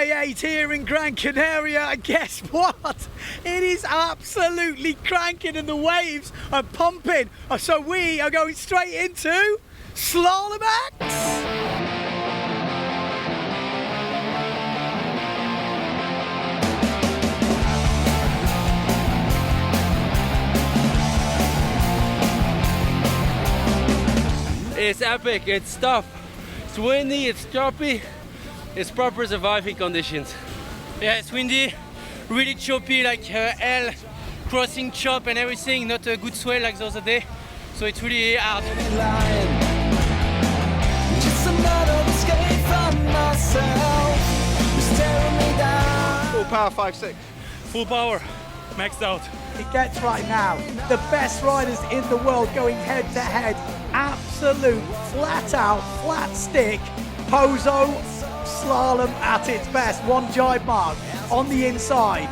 day 8 here in Gran Canaria, and guess what? It is absolutely cranking and the waves are pumping. So we are going straight into Slalom X. It's epic, it's tough, it's windy, it's choppy, it's proper surviving conditions. Yeah, it's windy, really choppy, like hell, crossing chop and everything, not a good swell like the other day, so it's really hard. Full power 5.6. Full power, maxed out. It gets right now. The best riders in the world going head to head. Absolute flat out, flat stick. Pozo slalom at its best. One jibe mark on the inside.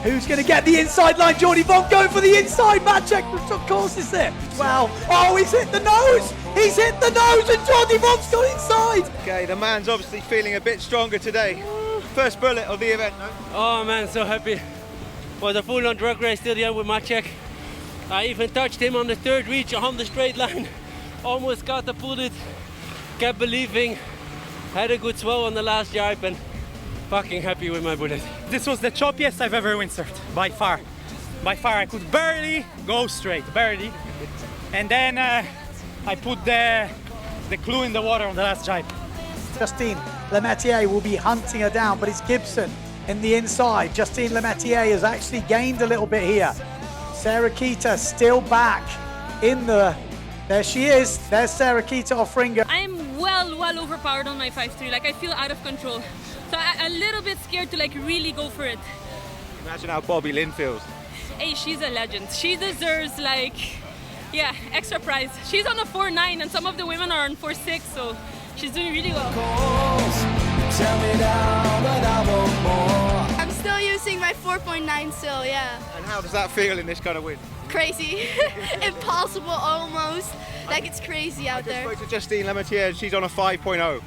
Who's going to get the inside line? Jordi Von going for the inside. Maciek, of course, is it? Well, oh, he's hit the nose. He's hit the nose and Jordi Von's got inside. Okay, the man's obviously feeling a bit stronger today. First bullet of the event, no? Oh man, so happy. Was a full-on drag race till the end with Maciek. I even touched him on the third reach on the straight line. Almost catapulted, kept believing. Had a good swell on the last jibe and fucking happy with my bullet. This was the choppiest I've ever windsurfed, by far. By far, I could barely go straight, barely. And then I put the clue in the water on the last jibe. Justine Lemaitre will be hunting her down, but it's Gibson in the inside. Justine Lemaitre has actually gained a little bit here. Sarah Kita still back in the... There she is. There's Sarah Kita Offringer. I'm well overpowered on my 5.3. Like, I feel out of control. So I'm a little bit scared to like really go for it. Imagine how Bobby Lynn feels. Hey, she's a legend. She deserves like, yeah, extra prize. She's on a 4.9 and some of the women are on 4.6, so she's doing really well. I'm still using my 4.9 still, yeah. And how does that feel in this kind of wind? Crazy. Impossible almost. Like it's crazy out there. I spoke to Justine Lemaitre, she's on a 5.0.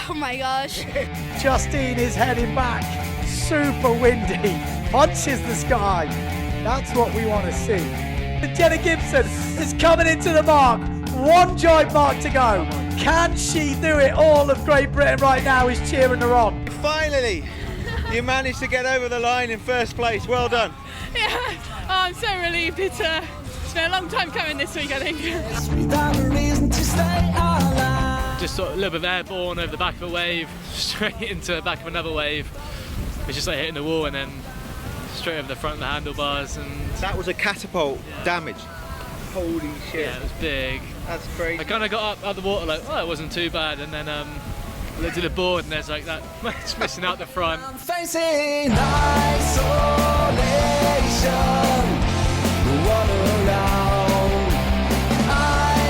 Oh my gosh. Justine is heading back. Super windy. Punches the sky. That's what we want to see. Jenna Gibson is coming into the mark. One jibe mark to go. Can she do it? All of Great Britain right now is cheering her on. Finally, you managed to get over the line in first place. Well done. Yeah, oh, I'm so relieved. It's been a long time coming this week, I think. Just sort of a little bit airborne over the back of a wave, straight into the back of another wave. It's just like hitting the wall and then straight over the front of the handlebars. And that was a catapult damage. Holy shit. Yeah, it was big. That's crazy. I kind of got up out the water like, oh, it wasn't too bad, and then I looked at the board and there's like that, it's missing out the front. I'm facing isolation, the water around.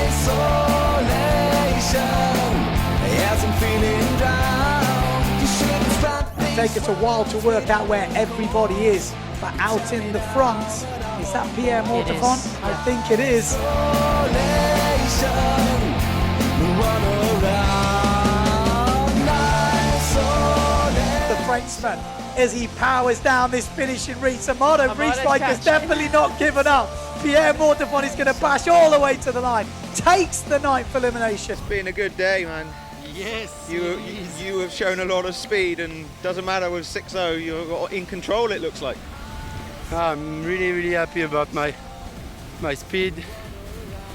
Isolation, yes, I'm feeling drowned. You shouldn't stop thinking. Take us a while to work out where everybody is, but out in the front, is that Pierre Mortefon? I think it is. The Frenchman, as he powers down this finishing reach. Amado Reach-like has definitely not given up. Pierre Mortefon is going to bash all the way to the line. Takes the ninth elimination. It's been a good day, man. Yes. You have shown a lot of speed, and doesn't matter with 6.0, you're in control, it looks like. I'm really happy about my speed,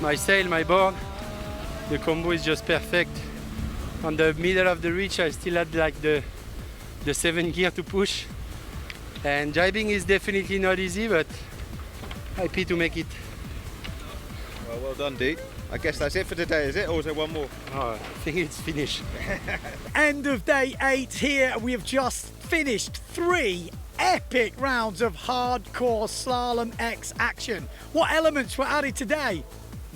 my sail, my board. The combo is just perfect. On the middle of the reach, I still had like the 7 gear to push. And jibing is definitely not easy, but happy to make it. Well done, D. I guess that's it for today, is it? Or is there one more? Oh, I think it's finished. End of day 8 here. We have just finished 3 epic rounds of hardcore Slalom X action. What elements were added today?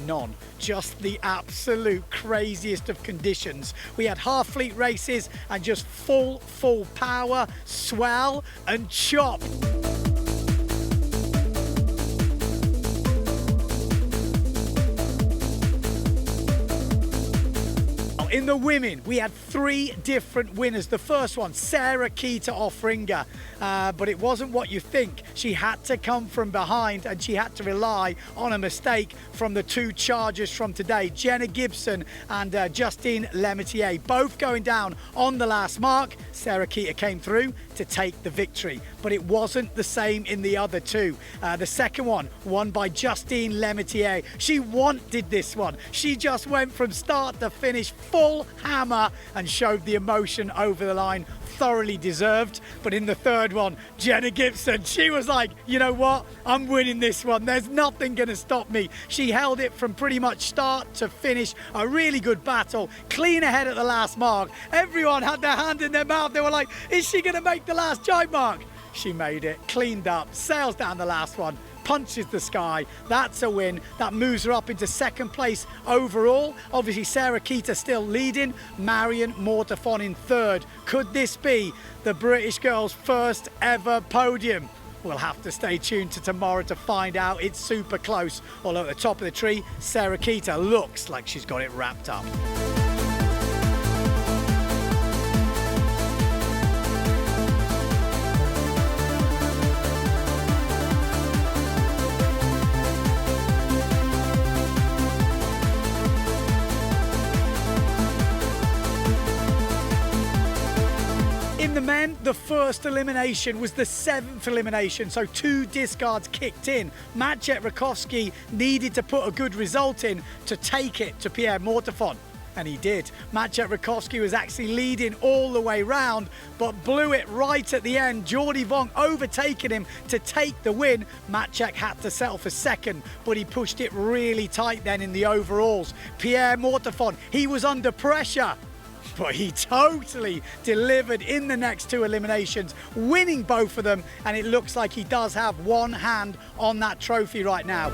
None. Just the absolute craziest of conditions. We had half fleet races and just full power, swell and chop. in the women, we had 3 different winners. The first one, Sarah Keita Offringer, but it wasn't what you think. She had to come from behind and she had to rely on a mistake from the 2 chargers from today, Jenna Gibson and Justine Lemetier, both going down on the last mark. Sarah Keita came through to take the victory, but it wasn't the same in the other 2. The second one, won by Justine Lemetier. She wanted this one. She just went from start to finish full hammer and showed the emotion over the line. Thoroughly deserved. But in the third one, Jenna Gibson, she was like, you know what, I'm winning this one, there's nothing gonna stop me. She held it from pretty much start to finish. A really good battle, clean ahead at the last mark. Everyone had their hand in their mouth. They were like, is she gonna make the last giant mark? She made it, cleaned up, sails down the last one, punches the sky. That's a win. That moves her up into second place overall. Obviously Sarah Keita still leading, Marion Mortafon in third. Could this be the British girls' first ever podium? We'll have to stay tuned to tomorrow to find out. It's super close, although at the top of the tree, Sarah Keita looks like she's got it wrapped up. In the men, the first elimination was the 7th elimination, so 2 discards kicked in. Maciej Rakowski needed to put a good result in to take it to Pierre Mortafon, and he did. Maciej Rakowski was actually leading all the way round, but blew it right at the end. Jordi Vonk overtaking him to take the win. Maciej had to settle for second, but he pushed it really tight then in the overalls. Pierre Mortafon, he was under pressure, but he totally delivered in the next 2 eliminations, winning both of them, and it looks like he does have one hand on that trophy right now.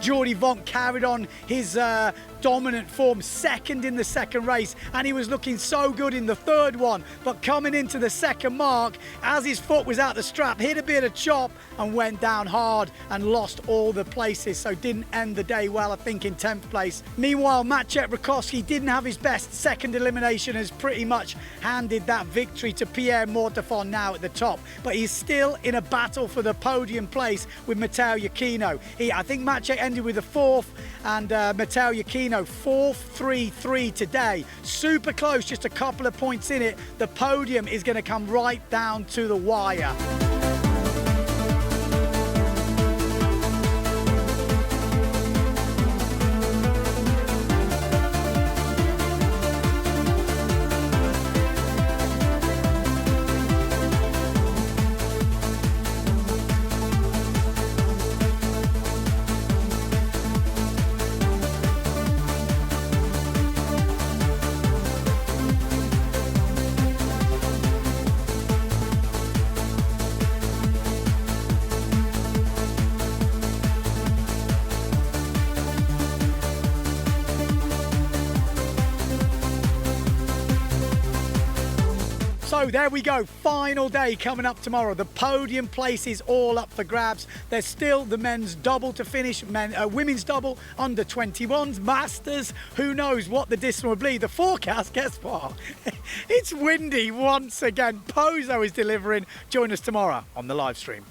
Jordi Vonk carried on his dominant form, second in the second race, and he was looking so good in the third one, but coming into the second mark, as his foot was out the strap, hit a bit of chop and went down hard and lost all the places, so didn't end the day well, I think in 10th place. Meanwhile, Maciej Rakowski didn't have his best second elimination, has pretty much handed that victory to Pierre Mortafon now at the top, but he's still in a battle for the podium place with Matteo Iachino. I think Maciej ended with a 4th, and Matteo Iachino 4th, 3-3 today. Super close, just a couple of points in it. The podium is going to come right down to the wire. So there we go, final day coming up tomorrow. The podium place is all up for grabs. There's still the men's double to finish, women's double, under 21s, masters. Who knows what the distance will be. The forecast, guess what? It's windy once again. Pozo is delivering. Join us tomorrow on the live stream.